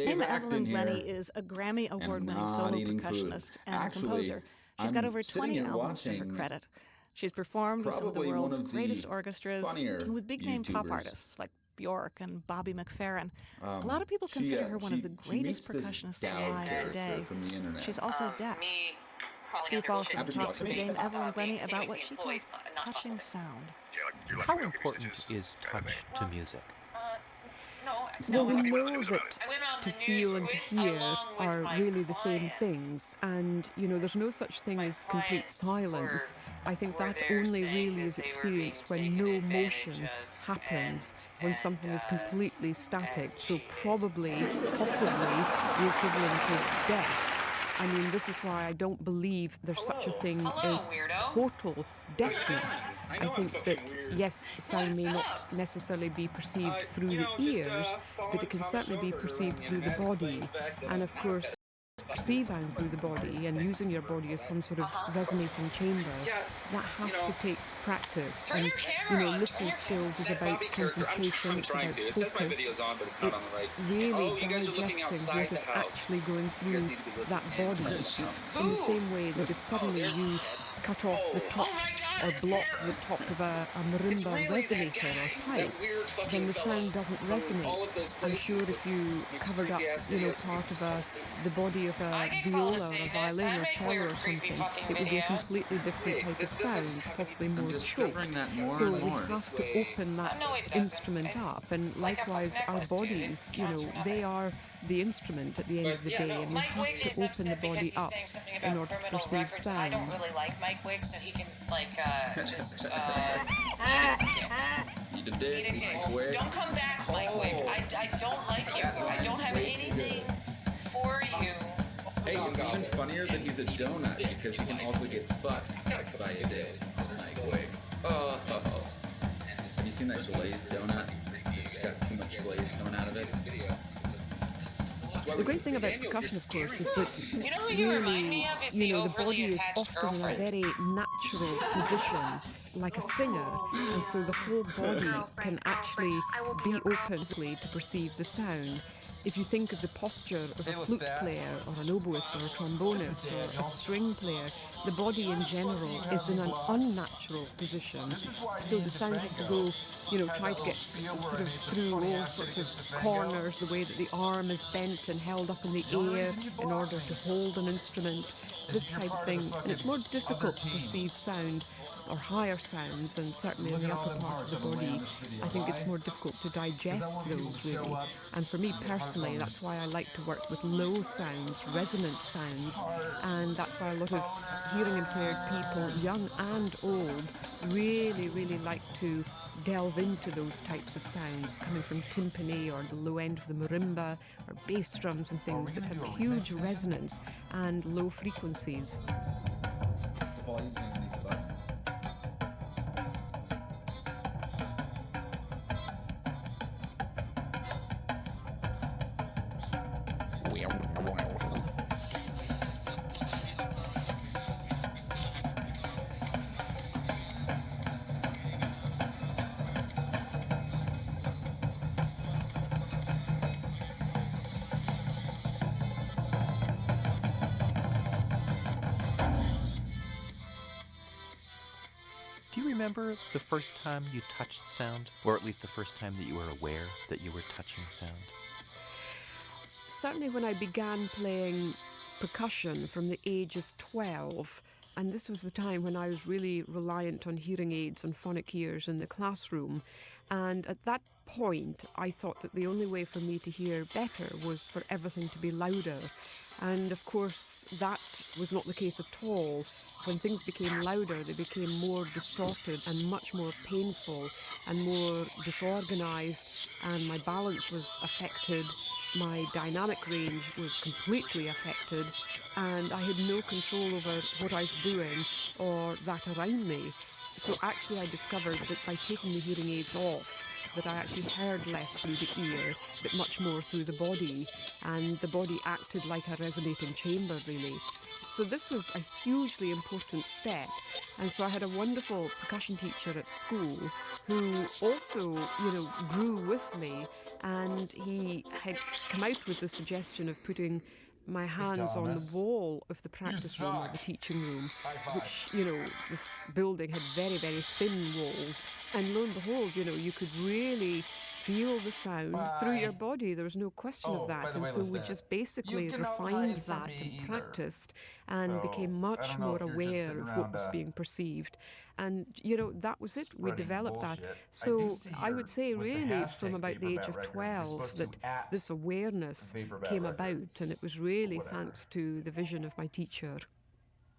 Evelyn Glennie is a Grammy Award-winning solo percussionist and composer. She's got over 20 albums to her credit. She's performed with some of the world's greatest orchestras and with big-name pop artists like Bjork and Bobby McFerrin. A lot of people consider her one of the greatest percussionists alive today. She's also deaf. Steve Paulson talks with Dame Evelyn Glennie about what she calls touching sound. How important is touch to music? Well, we know that to feel and to hear are really the same things, and there's no such thing as complete silence. I think that only really is experienced when no motion happens, when something is completely static, so possibly the equivalent of death. I mean, this is why I don't believe there's such a thing as total deafness. I think that, yes, sound may not necessarily be perceived through the ears, but it can certainly be perceived through the body. And of course, perceiving sound through the body and using your body as some sort of resonating chamber, that has to take practice. And, listening skills is about concentration, it's about focus, it's really digesting what is actually going through that body. In the same way that if suddenly you cut off the top or block the top of a marimba resonator or pipe, then the sound doesn't resonate. I'm sure if you covered up, part of the body of a viola or a violin or cello or something, it would be a completely different type of sound, possibly more choked. So we have to open that instrument up, and likewise our bodies, they are the instrument at the end of the day, and we have to open the body up in order to perceive sound. I don't really like Mike Wicks, and he can just eat a dick. Don't come back, Mike Wick. I don't like you. I don't have anything for you. Hey, it's even funnier that he's a donut because he can also get fucked by a dick. Mike Wick. Have you seen that glazed donut? It's got too much glaze coming out of it. The great thing about percussion, of course, is that really, the body is often in a very natural position, like a singer, and so the whole body can actually be open to perceive the sound. If you think of the posture of a flute player or an oboist or a trombonist or a string player, the body in general is in an unnatural position. So the sound has to go, try to get sort of through all sorts of corners, the way that the arm is bent and held up in the air in order to hold an instrument, this type of thing. And it's more difficult to perceive sound or higher sounds, and certainly in the upper part of the body, I think it's more difficult to digest those, really. And for me personally, that's why I like to work with low sounds, resonant sounds, and that's why a lot of hearing impaired people, young and old, really, really like to delve into those types of sounds coming from timpani or the low end of the marimba or bass drums and things that have huge resonance and low frequencies. Do you remember the first time you touched sound? Or at least the first time that you were aware that you were touching sound? Certainly when I began playing percussion from the age of 12, and this was the time when I was really reliant on hearing aids and phonic ears in the classroom, and at that point I thought that the only way for me to hear better was for everything to be louder. And of course that was not the case at all. When things became louder, they became more distorted and much more painful and more disorganized, and my balance was affected, my dynamic range was completely affected, and I had no control over what I was doing or that around me. So actually I discovered that by taking the hearing aids off, that I actually heard less through the ear, but much more through the body, and the body acted like a resonating chamber, really. So this was a hugely important step, and so I had a wonderful percussion teacher at school who also, grew with me and he had come out with the suggestion of putting my hands on the wall of the practice room or the teaching room, which, you know, this building had very, very thin walls. And lo and behold, you know, you could really feel the sound through your body. There was no question of that. And so we just basically refined that and practiced and became much more aware of what was being perceived. And, you know, that was it. We developed that. So I would say really from about the age of 12 that this awareness came about, and it was really thanks to the vision of my teacher.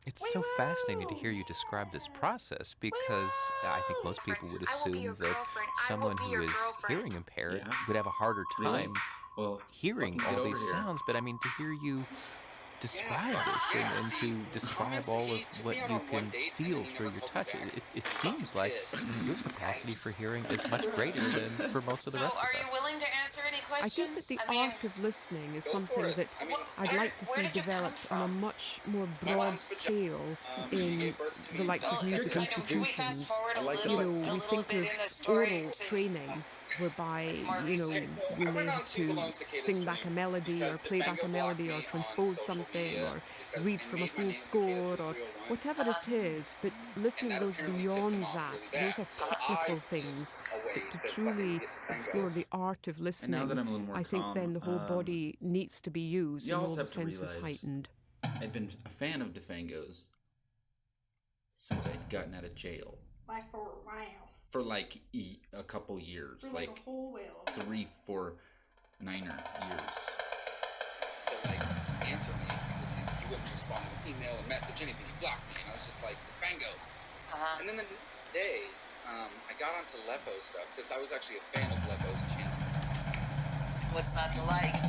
It's so fascinating to hear you describe this process, because I think most people would assume that someone who is hearing impaired would have a harder time hearing all these sounds. But I mean, to hear you describe this and to describe all of what you can feel through your touch, it seems like your capacity for hearing is much greater than for most of the rest of us. Are you willing to answer any questions? I think that the art of listening is something that I'd like to see developed on a much more broad scale in the likes of music institutions. You know, we think of oral training, whereby, you know, you may have to sing back a melody or play back a melody or transpose something or read from a full score or whatever it is, but listening goes beyond that. Those are technical things, but to truly explore the art of listening, I think then the whole body needs to be used and all the senses heightened. I'd been a fan of DeFango's since I'd gotten out of jail. Like for a while. For like a couple years, for like a whole while. 3, 4, 9 years. To like answer me because he wouldn't respond to email, a message, anything. He blocked me, and I was just like, DeFango. And then the day, I got onto Lepo stuff because I was actually a fan of Lepo's channel. What's not to like?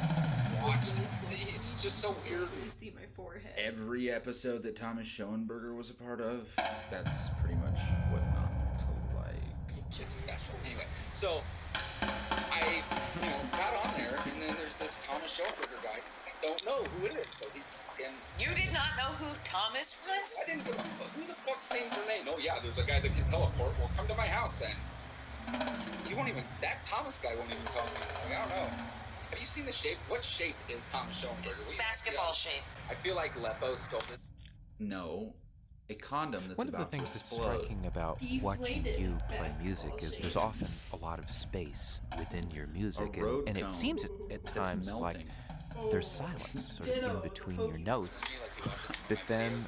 It's just so weird. You see my forehead. Every episode that Thomas Schoenberger was a part of, that's pretty much what not to like. It's special. Anyway, so I, got on there, and then there's this Thomas Schoenberger guy. I don't know who it is, so he's again. You did not know who Thomas was? I didn't go. Who the fuck sings her name? Oh yeah, there's a guy that can teleport. Well, come to my house then. You won't even. That Thomas guy won't even call me. Like, I don't know. Have you seen the shape? What shape is Thomas Schoenberger? Basketball shape. I feel like Lepo stole it. No. A condom that's One of the about things to that's explode. striking about watching you play music is there's often a lot of space within your music, and it seems at times like there's silence sort of in between your notes. But then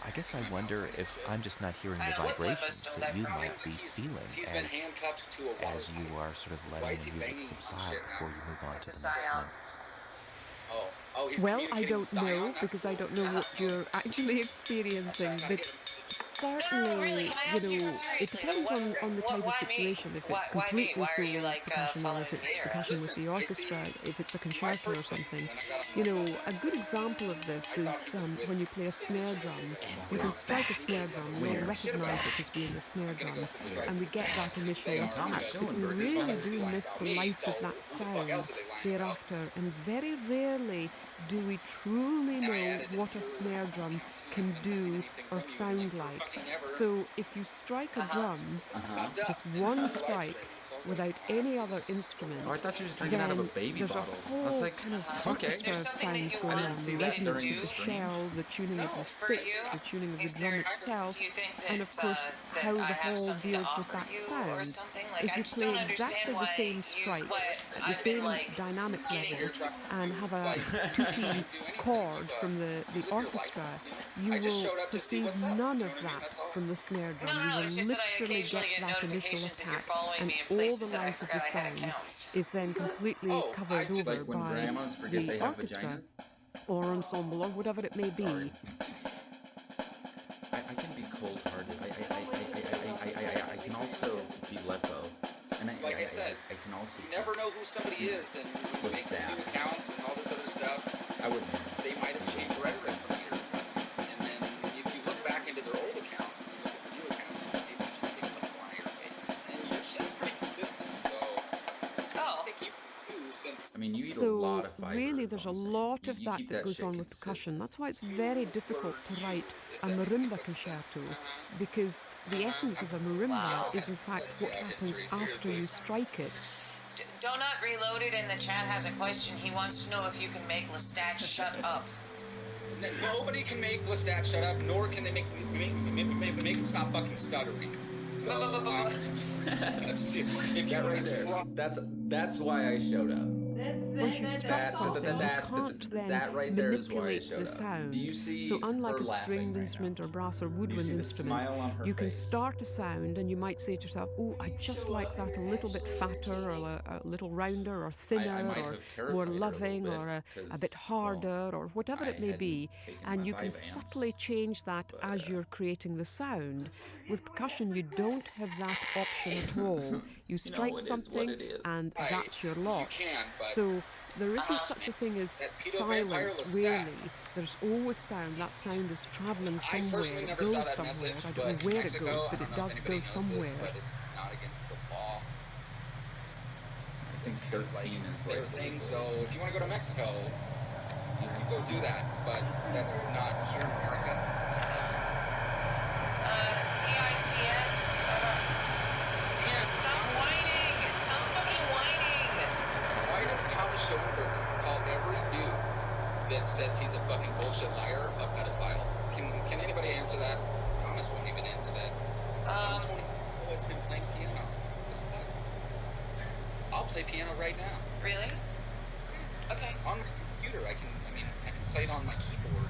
I guess I wonder if I'm just not hearing the vibrations that you might be feeling as you are sort of letting the music subside before you move on to the next notes. Well, I don't know, because I don't know what you're actually experiencing, but certainly, it depends on the type of situation. If it's completely solo percussion, or if it's percussion with the orchestra, if it's a concerto or something. A good example of this is when you play a snare drum. You can strike a snare drum, we'll recognize it as being a snare drum, and we get that initial attack, but we really do miss the life of that sound thereafter, and very rarely do we truly know what a snare drum can do or sound like. So if you strike a drum, just one strike, without any other instrument, I thought she was drinking out of a baby there's bottle. a whole I was like, kind of orchestra sounds going on, the resonance of the shell, the tuning of the sticks, the tuning of the drum itself, and of course how the whole deals with that sound. If you play exactly the same strike, at the same dynamic level, and have a tutti chord from the orchestra, you will perceive none of that from the snare drum. You will literally get that initial attack, and all the life of the sound is then completely covered over by the orchestra or ensemble or whatever it may be. I can be cold-hearted. I can also be Lepo. And like I said, I can also you never know who somebody is, and with make staff. new accounts and all this other stuff. I wouldn't. They might have changed rhetoric from a year ago. And then if you look back into their old accounts and you look at the new accounts, you see them just being like on your face. And your shit's pretty consistent, so I think you do since. I mean, you eat a lot of fiber. Really, there's a lot of that goes on with percussion. That's why it's very difficult to write a marimba concerto, because the essence of a marimba is in fact what happens after you strike it. Donut Reloaded in the chat has a question. He wants to know if you can make Lestat shut up. Nobody can make Lestat shut up, nor can they make him stop fucking stuttering. So, if that right there. That's why I showed up. Once you stop something, you can't then right there is why I manipulate showed the up. sound. Do you see So unlike her a stringed laughing instrument right or brass or woodwind the instrument, smile on her you can face? start a sound and you might say to yourself, oh, I just like that a little bit fatter or a little rounder or thinner or more loving or a bit harder or whatever it may be. And you can subtly change that as you're creating the sound. With percussion, you don't have that option at all. You strike something and that's your lot. So there isn't such a thing as silence, really. There's always sound. That sound is traveling somewhere. It goes somewhere. I don't know where it goes, but it does go somewhere. But it's not against the law. I think 13 is their thing. So if you want to go to Mexico, you can go do that. But that's not here in America. CICS. Stop whining! Stop fucking whining! Why does Thomas Schoenberger call every dude that says he's a fucking bullshit liar a pedophile? Can anybody answer that? Thomas won't even answer that. Thomas won't even always been playing piano. What the fuck? I'll play piano right now. Really? Okay. On my computer, I can play it on my keyboard.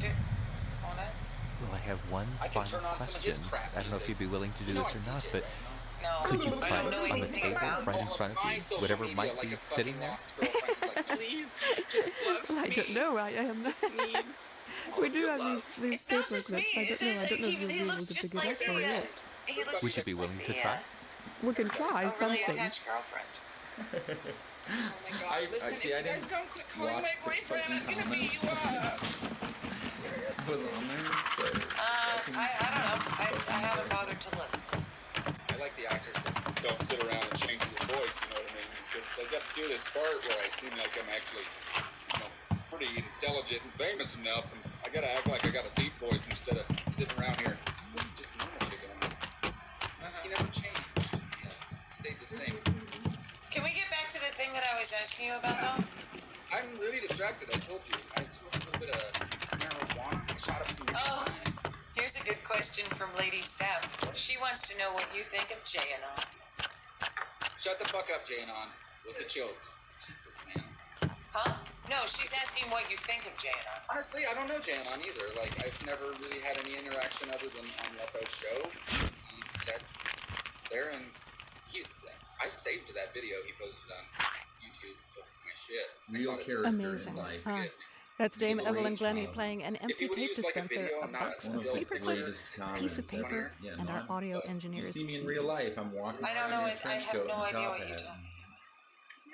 Dude. Hold on. Well, I have one final question. I don't know if you'd be willing to do this or not, but could you play on the table right in front of you, whatever might be sitting there? Please, just I don't know. We do have these paper clips. I don't know if you'll be able to pick it up or not. Would you be willing to try? We can try something. Really attached girlfriend. Oh my god, listen, if you guys don't quit calling my boyfriend, I'm gonna beat you up. I was on there, so... I don't know. I haven't bothered to look. I like the actors that don't sit around and change their voice, you know what I mean? Because I got to do this part where I seem like I'm actually, pretty intelligent and famous enough, and I gotta act like I got a deep voice instead of sitting around here just normally going on. You never changed. You stayed the same. Can we get back to the thing that I was asking you about, though? I'm really distracted. I told you. I smoked a little bit of marijuana. I shot up some marijuana. Here's a good question from Lady Steph. She wants to know what you think of J&O. Shut the fuck up, J&O. What's a joke? Jesus, man. Huh? No, she's asking what you think of J&O. Honestly, I don't know J&O either. Like, I've never really had any interaction other than on Lepo's show. He sat there and I saved that video he posted on YouTube of my shit. Real character. Amazing. That's Dame Evelyn Glennie playing an empty tape dispenser, a box of paper clips, a piece of paper, and our audio engineers. You see me in real life, I'm walking I don't know. I have no idea what you're talking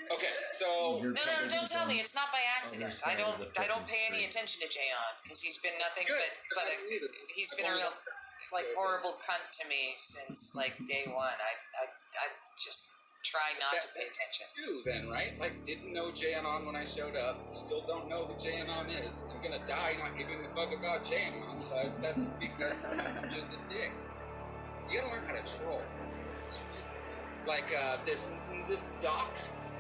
about. Okay, so no, don't tell me. It's not by accident. I don't pay any attention to J-On because he's been nothing but he's been a real horrible cunt to me since day one. I just try not to pay attention. You then, right? Didn't know J-On when I showed up. Still don't know who J-On is. I'm gonna die not giving a fuck about J-On, but that's because he's just a dick. You gotta learn how to troll. This Doc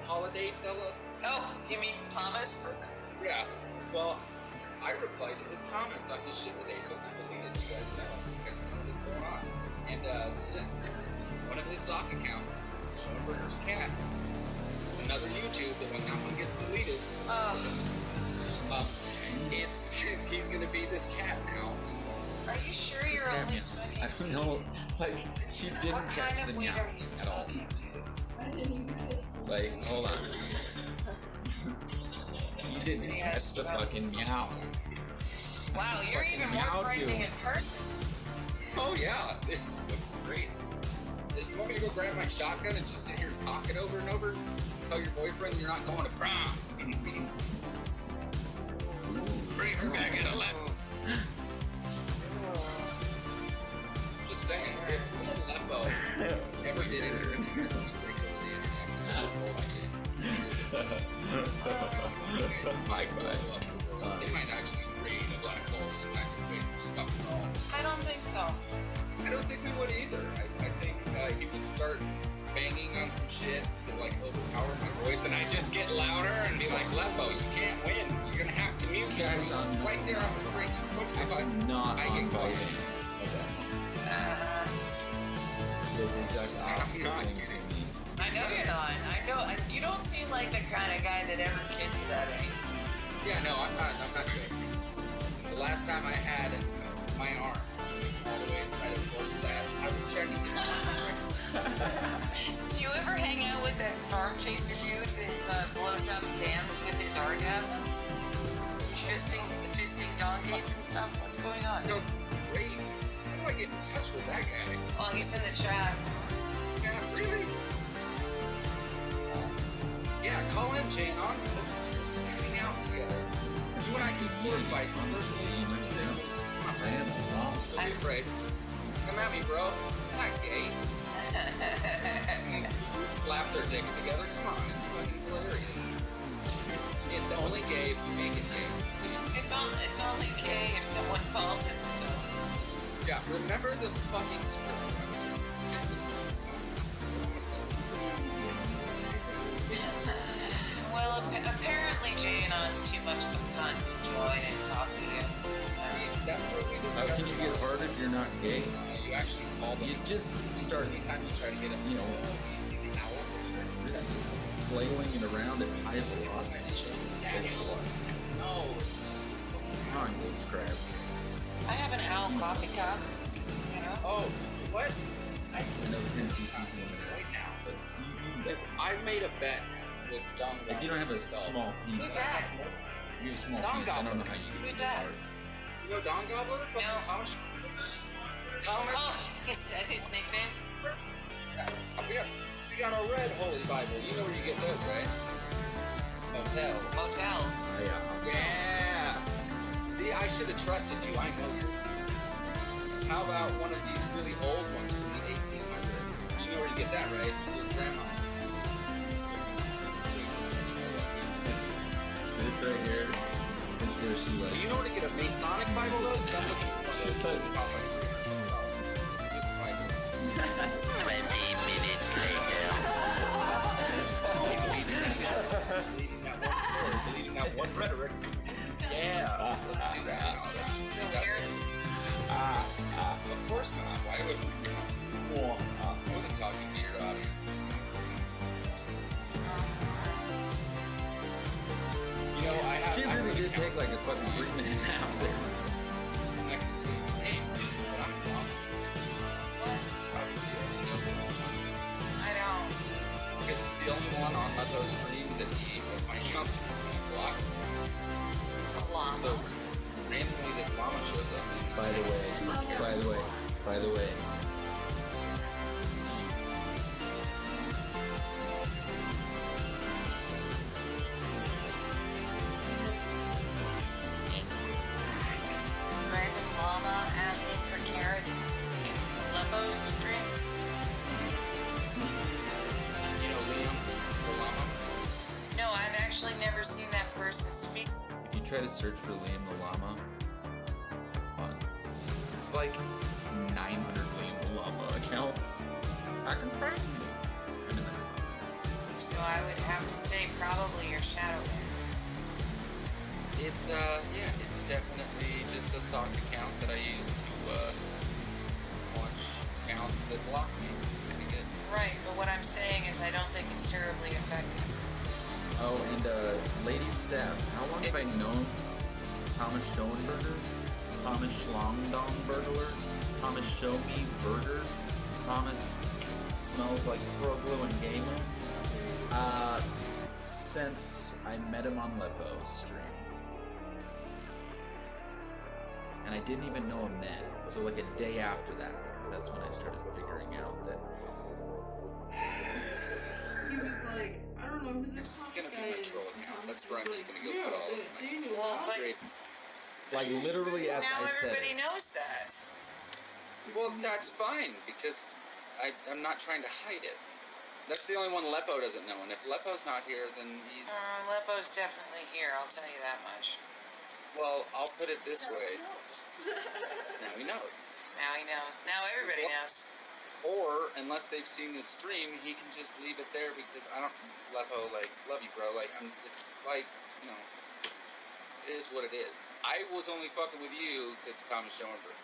Holiday fella. Oh, you mean Thomas? Yeah. Well, I replied to his comments on his shit today, so people needed you guys know. You guys know what's going on. And one of his sock accounts, Schoenberger's cat. Another YouTube that when that one gets deleted, he's gonna be this cat now. Are you sure you're only smoking? I don't know. She didn't catch the meow at all. Hold on. You didn't catch the fucking meow. Wow, you're even more frightening in person. Oh yeah, it's great. You want me to go grab my shotgun and just sit here and cock it over and over? Tell your boyfriend you're not going to prom. Bring her back at 11. Just saying, if Lepo ever did anything, it might actually create a black hole in time and space and stuff is all. I don't think so. I don't think we would either. I think he would start banging on some shit to like overpower my voice, and I just get louder and be like, Lepo, you can't win. You're gonna have to mute you guys on right there on the screen. You push the button. Not I on get quiet. Cognizant. Okay. I'm not kidding. I know you're not. I know you don't seem like the kind of guy that ever kids about anything. Yeah, no, I'm not joking. The last time I had my arm all the way inside of the horse's ass, I was checking. Do you ever hang out with that storm chaser dude that blows up dams with his orgasms? Fisting donkeys and stuff? What's going on? No, great. How do I get in touch with that guy? Well, he's in the chat. Yeah, really? Yeah, call him, Jane. Let's hang out together. You and I can sword fight on this game. Come on, man. Don't be afraid. Come at me, bro. It's not gay. Slap their dicks together. Come on, it's fucking hilarious. It's only gay if you make it gay. It's only gay if someone calls it so. Yeah, remember the fucking script. Well, apparently Jayon's too much of a cunt to join and talk to you. So. How can you get hard if you're not gay? You actually call them. You just start. Anytime you try to get them, you know, you see the owl. flailing it around at high velocity. Daniel. No, it's just a fucking Harmless crap. I have an owl coffee cup. You know? Oh, what? I know CCC's limited Right now. but Because I've made a bet with Don Goblin. if you don't have a small piece, Who's that? you have a small Don piece. I don't know how you do Who's it. that? You know Don Gobbler from No. Thomas? Thomas? Oh, is that his nickname? We got our red Holy Bible. You know where you get those, right? Motels. Motels. Oh, yeah. Yeah. See, I should have trusted you. I know yours. How about one of these really old ones from the 1800s? You know where you get that, right? Your grandma. This right here is where she Do like. you know where to get a Masonic Bible though? It's just like. Costs like $300. Just a Bible. 20 minutes later. Believing that one rhetoric. Yeah. Let's do that. Still here? Of course not. Why would we? I wasn't talking to your audience. You know, She really did take like a fucking 3 minutes out there. connected to your name, but I'm wrong. I don't. Because it's the only one on Lepo's stream that my account's blocked. A llama. So randomly this llama shows up. By the way. Random llama asking for carrots in Lepo's stream. You know Liam, the llama? No, I've actually never seen that person speak. If you try to search for Liam the Llama, fun. There's like 900 Liam the Llama accounts. I can find you. I'm in the So I would have to say probably your Shadowlands. It's it's definitely just a sock account that I use to watch accounts that block me. It's pretty good. Right, but what I'm saying is I don't think it's terribly effective. Oh, and Lady Steph, how long have I known Thomas Schoenberger? Thomas Schlongdongburglar? Thomas Show Me Burgers? Thomas Smells Like Proglo and Gamer? Since I met him on Lepo's stream. And I didn't even know him then. So like a day after that, that's when I started figuring out that He was like, I don't know who this It's Thomas gonna be guy my is. troll And account. Thomas That's where was I'm just like, gonna go put all of my Daniel, Well, why? great. like literally as Now I said everybody it. knows that. Well, that's fine because I'm not trying to hide it. That's the only one Lepo doesn't know, and if Lepo's not here, then he's. Lepo's definitely here, I'll tell you that much. Well, I'll put it this way. knows. Now he knows. Now he knows. Now everybody knows. Or, unless they've seen the stream, he can just leave it there because I don't, Lepo, like, love you, bro. Like, it's like, you know, it is what it is. I was only fucking with you because Thomas Schoenberg.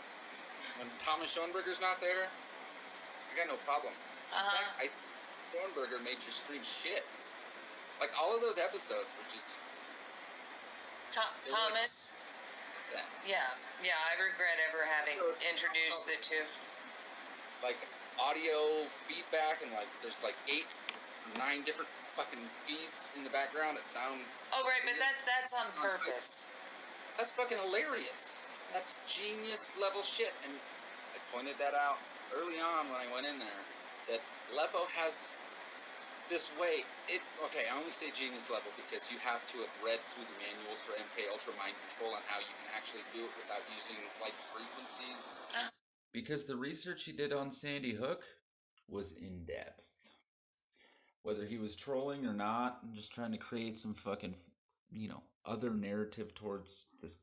When Thomas Schoenberger's not there, I got no problem. In fact, Schoenberger made your stream shit. Like, all of those episodes were just... Thomas? Like, yeah, I regret ever having introduced the two. Like, audio feedback, and, like, there's, like, 8 or 9 different fucking feeds in the background that sound... Oh, right, but that's on purpose. That's fucking hilarious. That's genius-level shit, and I pointed that out early on when I went in there, that Lepo has... this way, okay, I only say genius level because you have to have read through the manuals for MK Ultra Mind Control on how you can actually do it without using, like, frequencies. Because the research he did on Sandy Hook was in-depth. Whether he was trolling or not, just trying to create some fucking, you know, other narrative towards this,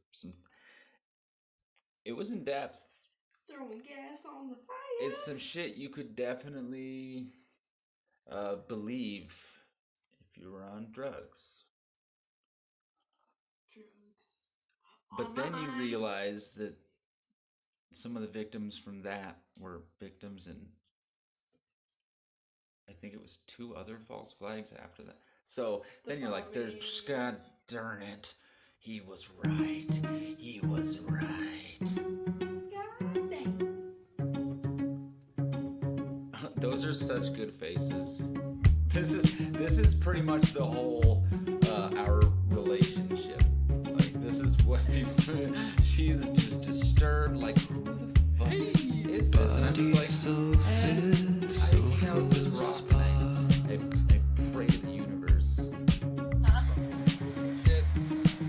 it was in-depth. Throwing gas on the fire. It's some shit you could definitely... believe if you were on drugs. But then you realize that some of the victims from that were victims in, I think it was 2 other false flags after that. So then you're like, there's, God darn it, he was right. He was right. God damn. Those are such good faces. This is pretty much the whole our relationship. Like, this is what people, she's just disturbed, like, who the fuck is this? And I'm just like, I hang out with this rock, and I pray to the universe.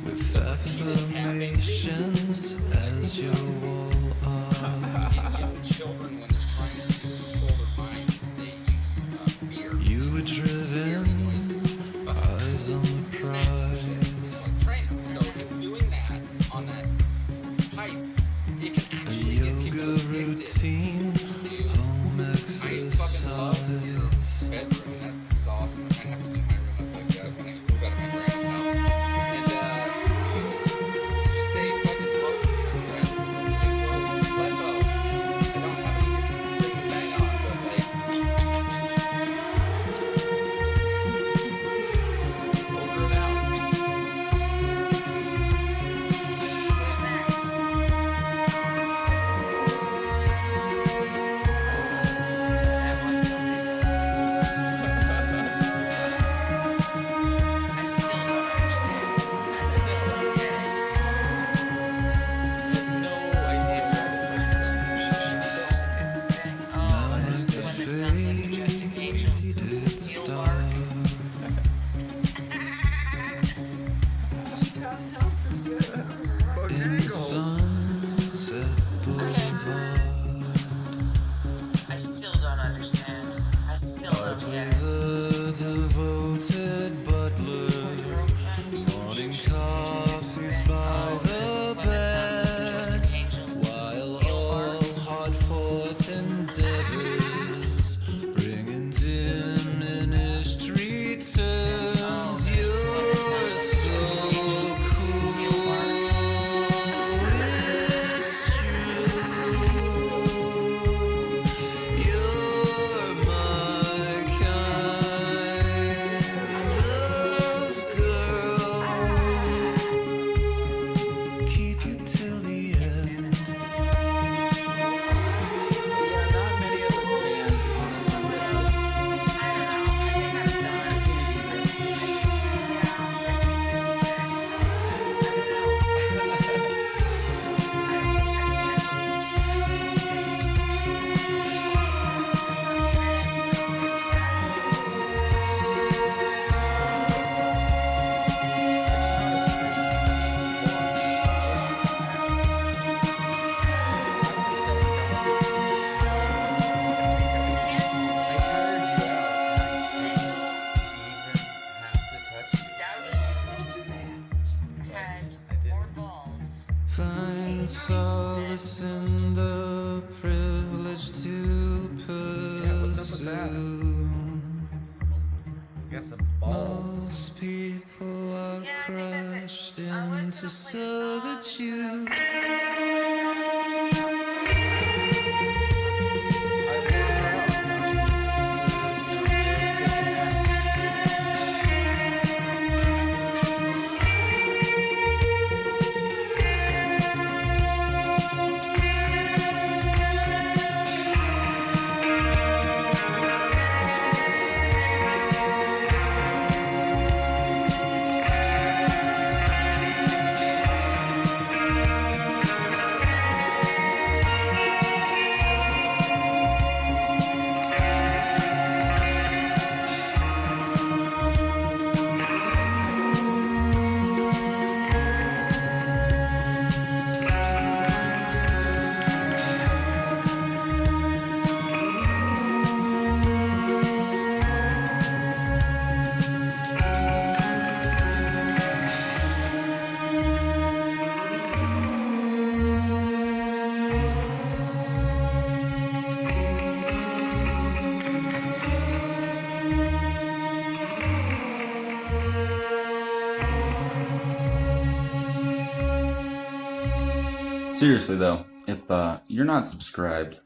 With affirmations as your wall art. Young children, when they're trying to control their minds, they use fear. You were driven, eyes on the prize. Train them. So if doing that on that pipe, it can actually get people addicted. Routine, home I fucking love your bedroom. That is awesome. I might have to do my room up like that when I move out of my grandma's house. And you stay fucking low. Stay low. Let go. I don't have anything to bang on, but like over and out. Who's next? That was something. I still don't understand. I still don't get it. No idea why this Oh, one that sounds like Majestic Angels. Steel bark. Sunset Boulevard. I still don't understand. I still don't get it. The devoted butler, Girlfriend. morning coffees by the One that sounds like bed, Majestic Angels. while Steel all bark. hard-fought endeavors bring in diminished returns. One that You're sounds like so Majestic Angels. Steel cool. bark. It's true. You're my kind of girl. Keep you till the end. Yeah, not many of us can. What else? I don't know. I think I'm done. I think, this is it. I don't know. This is I tired you out, and I didn't even have to touch you. had more balls. Find solace in the privilege to Yeah, what's up with that? Got some balls. People are Yeah, I think that's crushed it. I was into gonna play a song, solitude. Seriously though, if you're not subscribed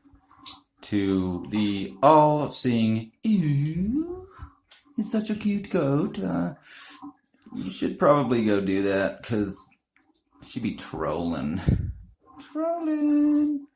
to the all-seeing "Ew, it's such a cute goat," you should probably go do that, because she'd be trolling. Trolling.